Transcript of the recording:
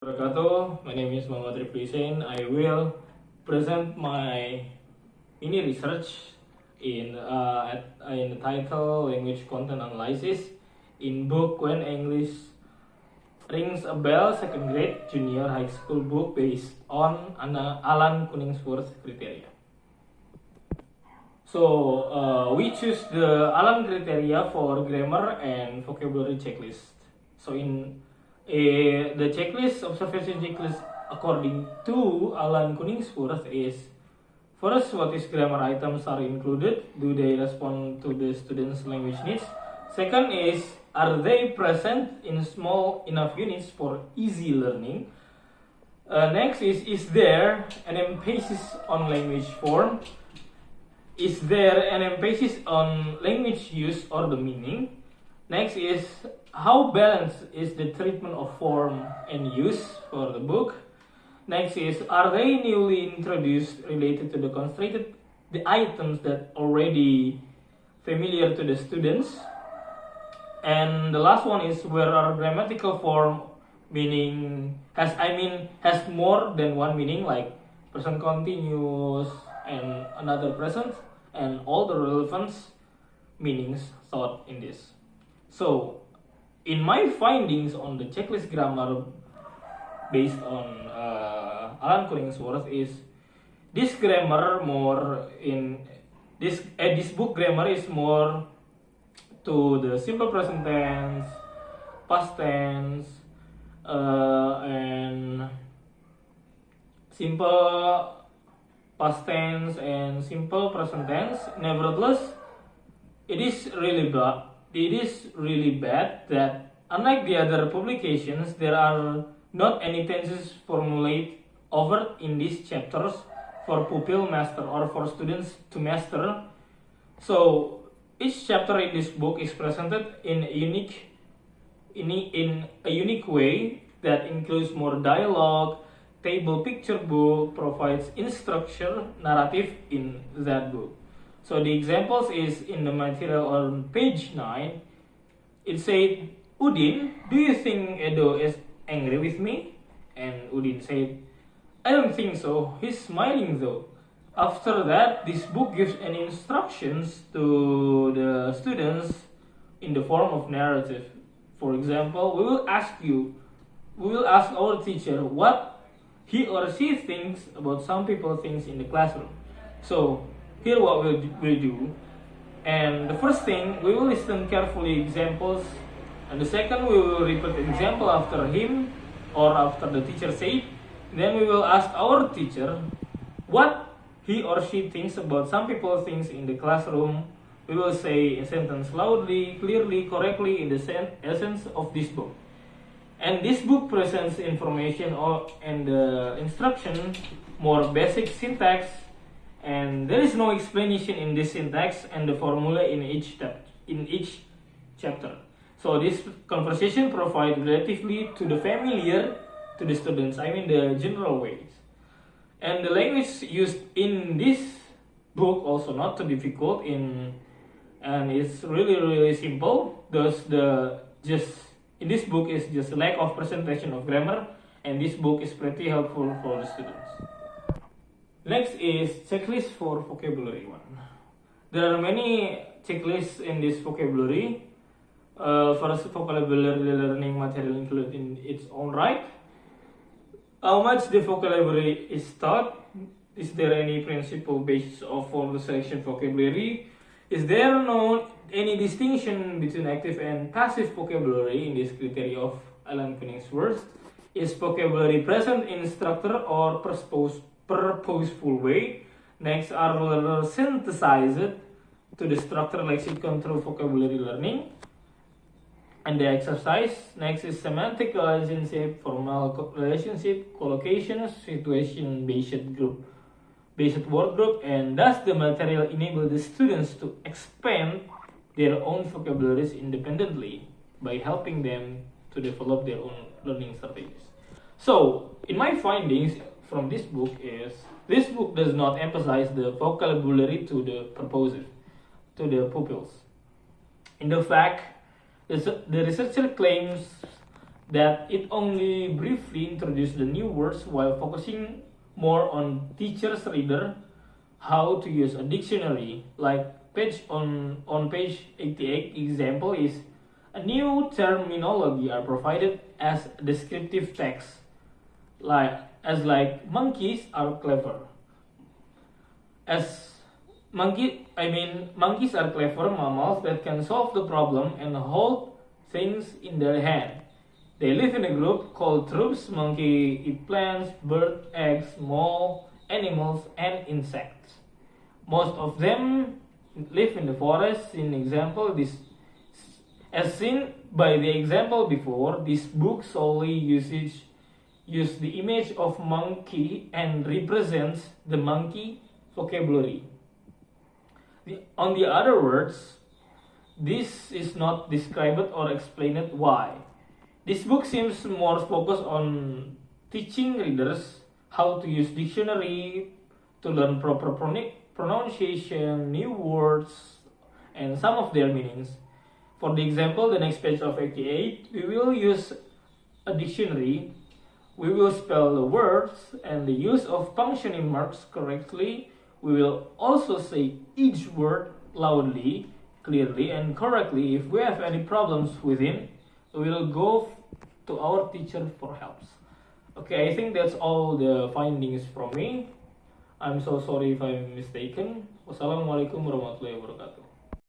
Wabarakatuh. My name is Muhammad Rifli Husein. I will present my mini research in the title Language Content Analysis in book When English Rings a Bell, second grade junior high school book based on Alan Kuningsworth criteria. So we choose the Alan criteria for grammar and vocabulary checklist. So the checklist, observation checklist according to Alan Kuningsworth is: first, what is grammar items are included? Do they respond to the student's language needs? Second is, are they present in small enough units for easy learning? Next is there an emphasis on language form? Is there an emphasis on language use or the meaning? Next is, how balanced is the treatment of form and use for the book? Next is, are they newly introduced related to the items that already familiar to the students? And the last one is, where our grammatical form has more than one meaning, like present continuous and another present, and all the relevant meanings taught in this. So, in my findings on the checklist grammar based on Alan Kuningsworth is, this book grammar is more to the simple present tense, past tense, and simple past tense and simple present tense. Nevertheless, it is really bad that, unlike the other publications, there are not any tenses formulated over in these chapters for pupil master or for students to master. So each chapter in this book is presented in a unique way that includes more dialogue. Table picture book provides instruction narrative in that book. So the examples is in the material on page 9. It said, Udin, do you think Edo is angry with me? And Udin said, I don't think so. He's smiling though. After that, this book gives an instructions to the students in the form of narrative. For example, we will ask our teacher what he or she thinks about some people things in the classroom. So here what we'll do. And the first thing, we will listen carefully examples, and the second, we will repeat the example after him or after the teacher said. Then we will ask our teacher what he or she thinks about some people things in the classroom. We will say a sentence loudly, clearly, correctly in the essence of this book. And this book presents information and the instruction, more basic syntax, and there is no explanation in this syntax and the formula in each chapter. So this conversation provides relatively to the familiar to the students, the general ways. And the language used in this book also not too difficult and it's really simple. In this book is just lack of presentation of grammar, and this book is pretty helpful for the students. Next is checklist for vocabulary 1. There are many checklists in this vocabulary. First, vocabulary learning material included in its own right. How much the vocabulary is taught? Is there any principle basis for the selection vocabulary? Is there any distinction between active and passive vocabulary in this criteria of Alan Kuningsworth? Is vocabulary present in structure or purposeful way? Next, are learners synthesized to the structure lexicon through vocabulary learning? And the exercise. Next is semantic relationship, formal relationship, collocations, situation-based word group, and does the material enable the students to expand their own vocabularies independently by helping them to develop their own learning strategies? So, in my findings from this book is, this book does not emphasize the vocabulary to the pupils. In the fact, the researcher claims that it only briefly introduced the new words while focusing more on teacher's reader how to use a dictionary. Like on page 88 example is a new terminology are provided as descriptive text, like monkeys are clever. As monkeys are clever mammals that can solve the problem and hold things in their hand. They live in a group called troops. Monkey eat plants, bird, eggs, small animals, and insects. Most of them live in the forest. In example, this, as seen by the example before, this book solely use the image of monkey and represents the monkey vocabulary. On the other words, this is not described or explained why. This book seems more focused on teaching readers how to use dictionary, to learn proper pronunciation, new words, and some of their meanings. For the example, the next page of 88, we will use a dictionary. We will spell the words and the use of punctuation marks correctly. We will also say each word loudly, clearly, and correctly. If we have any problems within, we will go to our teacher for help. Okay, I think that's all the findings from me. I'm so sorry if I'm mistaken. Wassalamualaikum warahmatullahi wabarakatuh.